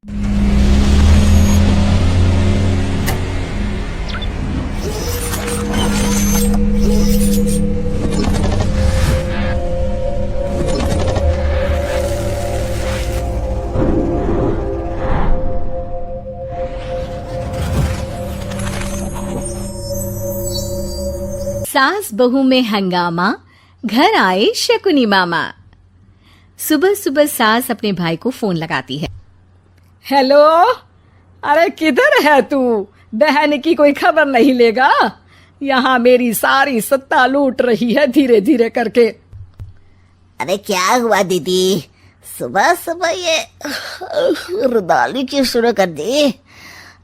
सास बहू में हंगामा, घर आए शकुनी मामा। सुबह सुबह सास अपने भाई को फोन लगाती है। हेलो, अरे किधर है तू? बहन की कोई खबर नहीं लेगा? यहाँ मेरी सारी सत्ता लूट रही है धीरे धीरे करके। अरे क्या हुआ दीदी, सुबह सुबह ये रुदाली क्यों शुरू कर दी?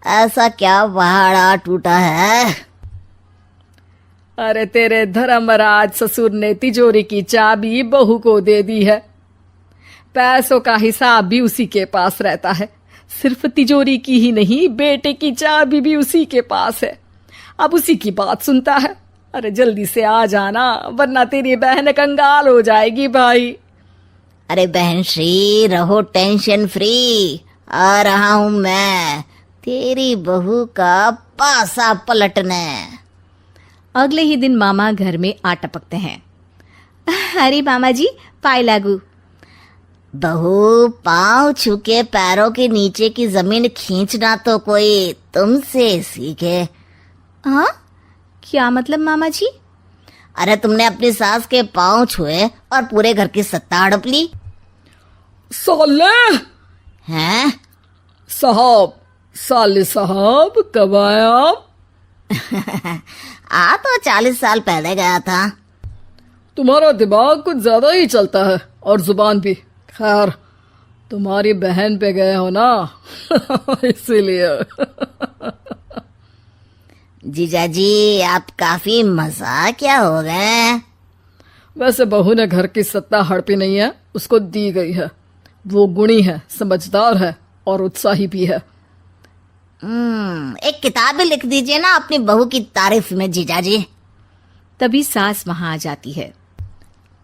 ऐसा क्या पहाड़ा टूटा है? अरे तेरे धर्मराज ससुर ने तिजोरी की चाबी बहू को दे दी है। पैसों का हिसाब भी उसी के पास रहता है। सिर्फ तिजोरी की ही नहीं, बेटे की चाबी भी उसी के पास है। अब उसी की बात सुनता है। अरे जल्दी से आ जाना, वरना तेरी बहन कंगाल हो जाएगी भाई। अरे बहन श्री, रहो टेंशन फ्री, आ रहा हूं मैं तेरी बहू का पासा पलटने। अगले ही दिन मामा घर में आ टपकते हैं। अरे मामा जी, पाए लागू। बहू, पाँव छू के पैरों के नीचे की जमीन खींचना तो कोई तुमसे सीखे। हाँ, क्या मतलब मामा जी? अरे तुमने अपनी सास के पाँव छुए और पूरे घर की सत्ता हड़प ली। साले हैं? साहब, साले साहब कब आए आप? आ तो 40 साल पहले गया था। तुम्हारा दिमाग कुछ ज्यादा ही चलता है और जुबान भी। खैर, तुम्हारी बहन पे गए हो ना इसीलिए। जीजाजी, आप काफी मजाकिया हो गए। वैसे बहू ने घर की सत्ता हड़पी नहीं है, उसको दी गई है। वो गुणी है, समझदार है और उत्साही भी है। एक किताब भी लिख दीजिए ना अपनी बहू की तारीफ में जीजाजी। तभी सास वहां आ जाती है।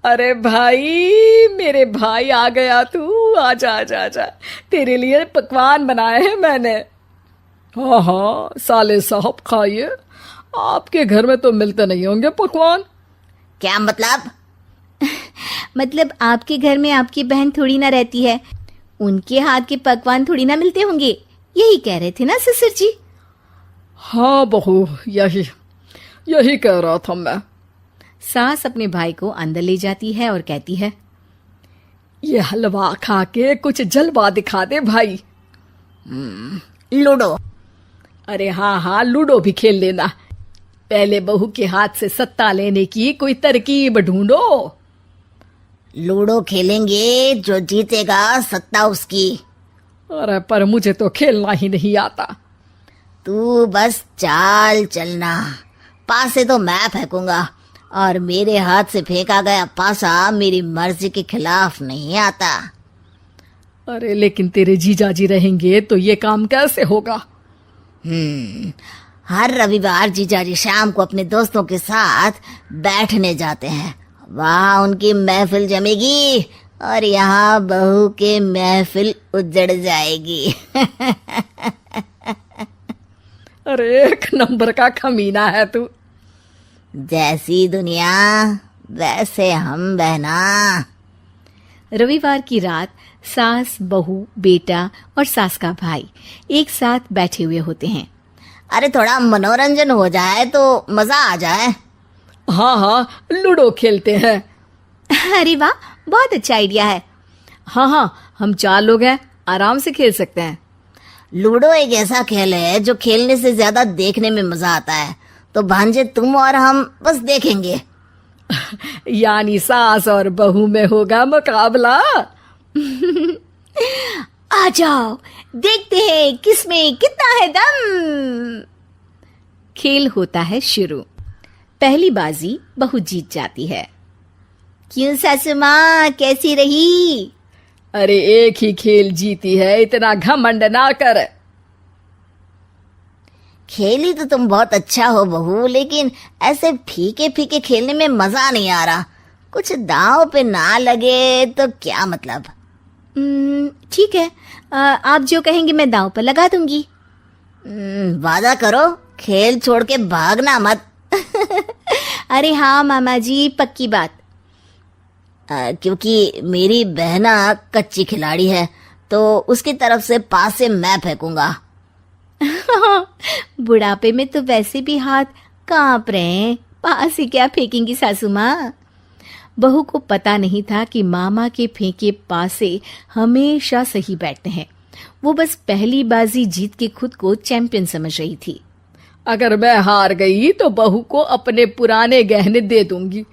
अरे भाई, मेरे भाई आ गया तू। आजा आजा आजा, तेरे लिए पकवान बनाए हैं मैंने। हाँ हाँ साले साहब, खाइए। आपके घर में तो मिलते नहीं होंगे पकवान। क्या मतलब? मतलब आपके घर में आपकी बहन थोड़ी ना रहती है, उनके हाथ के पकवान थोड़ी ना मिलते होंगे, यही कह रहे थे ना ससुर जी? हाँ बहू, यही कह रहा था मैं। सास अपने भाई को अंदर ले जाती है और कहती है, ये हलवा खा के कुछ जलवा दिखा दे भाई। लूडो? अरे हाँ हाँ, लूडो भी खेल लेना। पहले बहू के हाथ से सत्ता लेने की कोई तरकीब ढूंढो। लूडो खेलेंगे, जो जीतेगा सत्ता उसकी। अरे पर मुझे तो खेलना ही नहीं आता। तू बस चाल चलना, पासे तो मैं फेंकूंगा और मेरे हाथ से फेंका गया पासा मेरी मर्जी के खिलाफ नहीं आता। अरे लेकिन तेरे जीजाजी रहेंगे तो ये काम कैसे होगा? हर रविवार जीजाजी शाम को अपने दोस्तों के साथ बैठने जाते हैं। वहाँ उनकी महफिल जमेगी और यहाँ बहू के महफिल उजड़ जाएगी। अरे एक नंबर का कमीना है तू। जैसी दुनिया वैसे हम बहना। रविवार की रात सास, बहू, बेटा और सास का भाई एक साथ बैठे हुए होते हैं। अरे थोड़ा मनोरंजन हो जाए तो मजा आ जाए। हाँ हाँ, लूडो खेलते हैं। अरे वाह, बहुत अच्छा आइडिया है। हाँ हाँ, हम 4 लोग हैं, आराम से खेल सकते हैं। लूडो एक ऐसा खेल है जो खेलने से ज्यादा देखने में मजा आता है। तो भांजे, तुम और हम बस देखेंगे। यानी सास और बहू में होगा मुकाबला। आ जाओ, देखते हैं किसमें कितना है दम। खेल होता है शुरू। पहली बाजी बहू जीत जाती है। क्यों सासू माँ, कैसी रही? अरे एक ही खेल जीती है, इतना घमंड ना कर। खेली तो तुम बहुत अच्छा हो बहू, लेकिन ऐसे फीके फीके खेलने में मजा नहीं आ रहा। कुछ दांव पे ना लगे तो क्या मतलब? ठीक है, आप जो कहेंगे मैं दांव पर लगा दूंगी। वादा करो, खेल छोड़ के भागना मत। अरे हाँ मामा जी, पक्की बात। क्योंकि मेरी बहना कच्ची खिलाड़ी है, तो उसकी तरफ से पास से मैं फेंकूंगा। बुढ़ापे में तो वैसे भी हाथ कांप रहे हैं, पास से क्या फेंकेंगी सासू माँ। बहू को पता नहीं था कि मामा के फेंके पासे हमेशा सही बैठते हैं। वो बस पहली बाजी जीत के खुद को चैंपियन समझ रही थी। अगर मैं हार गई तो बहू को अपने पुराने गहने दे दूंगी,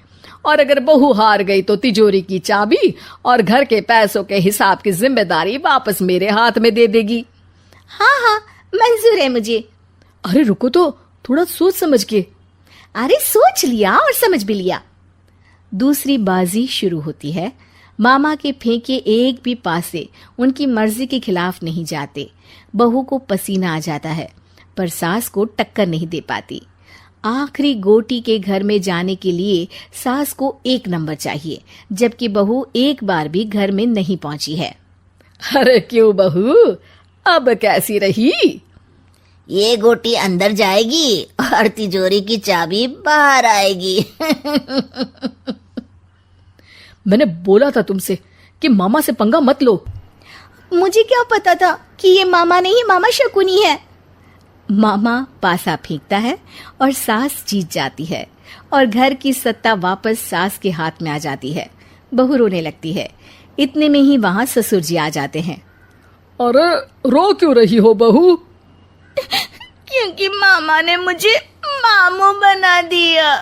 और अगर बहू हार गई तो तिजोरी की चाबी और घर के पैसों के हिसाब की जिम्मेदारी वापस मेरे हाथ में दे देगी। हाँ हाँ, मंजूर है मुझे। अरे रुको तो, थोड़ा सोच समझ के। अरे सोच लिया और समझ भी लिया। दूसरी बाजी शुरू होती है। मामा के फेंके एक भी पासे उनकी मर्जी के खिलाफ नहीं जाते। बहू को पसीना आ जाता है, पर सास को टक्कर नहीं दे पाती। आखिरी गोटी के घर में जाने के लिए सास को 1 नंबर चाहिए, जबकि बहू एक बार भी घर में नहीं पहुंची है। अरे क्यों बहू, अब कैसी रही? ये गोटी अंदर जाएगी और तिजोरी की चाबी बाहर आएगी। मैंने बोला था तुमसे कि मामा से पंगा मत लो। मुझे क्या पता था कि ये मामा नहीं, मामा शकुनी है। मामा पासा फेंकता है और सास जीत जाती है, और घर की सत्ता वापस सास के हाथ में आ जाती है। बहू रोने लगती है। इतने में ही वहां ससुर जी आ जाते हैं। अरे रो क्यों रही हो बहू? क्योंकि मामा ने मुझे मामू बना दिया।